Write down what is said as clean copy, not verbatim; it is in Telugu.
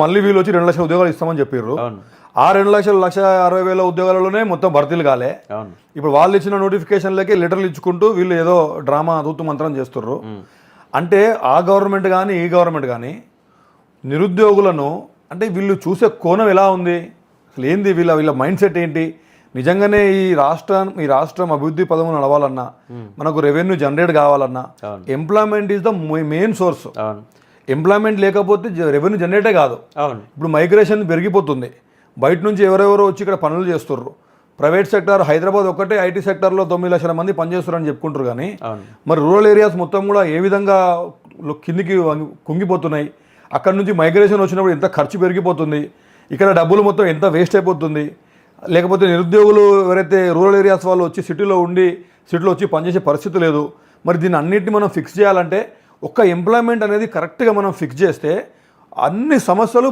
మళ్ళీ వీళ్ళు వచ్చి 2 లక్షల ఉద్యోగాలు ఇస్తామని చెప్పారు. ఆ 2,60,000 ఉద్యోగాలలోనే మొత్తం భర్తీలు కాలే. ఇప్పుడు వాళ్ళు ఇచ్చిన నోటిఫికేషన్లకి లెటర్లు ఇచ్చుకుంటూ వీళ్ళు ఏదో డ్రామా తూతు మంత్రం చేస్తుర్రు. అంటే ఆ గవర్నమెంట్ కానీ ఈ గవర్నమెంట్ కానీ నిరుద్యోగులను అంటే వీళ్ళు చూసే కోణం ఎలా ఉంది, అసలు ఏంది, వీళ్ళ మైండ్ సెట్ ఏంటి? నిజంగానే ఈ రాష్ట్రం అభివృద్ధి పదము నడవాలన్నా, మనకు రెవెన్యూ జనరేట్ కావాలన్నా employment is the main source. Employment లేకపోతే రెవెన్యూ జనరేటే కాదు. ఇప్పుడు మైగ్రేషన్ పెరిగిపోతుంది. బయట నుంచి ఎవరెవరో వచ్చి ఇక్కడ పనులు చేస్తుర్రు. ప్రైవేట్ సెక్టర్ హైదరాబాద్ ఒక్కటే ఐటీ సెక్టర్లో 9 లక్షల మంది పనిచేస్తున్నారని చెప్పుకుంటారు. కానీ మరి రూరల్ ఏరియాస్ మొత్తం కూడా ఏ విధంగా కిందికి కుంగిపోతున్నాయి. అక్కడ నుంచి మైగ్రేషన్ వచ్చినప్పుడు ఎంత ఖర్చు పెరిగిపోతుంది, ఇక్కడ డబ్బులు మొత్తం ఎంత వేస్ట్ అయిపోతుంది. లేకపోతే నిరుద్యోగులు ఎవరైతే రూరల్ ఏరియాస్ వాళ్ళు వచ్చి సిటీలో వచ్చి పనిచేసే పరిస్థితి లేదు. మరి దీన్ని అన్నింటినీ మనం ఫిక్స్ చేయాలంటే ఒక్క ఎంప్లాయ్మెంట్ అనేది కరెక్ట్గా మనం ఫిక్స్ చేస్తే అన్ని సమస్యలు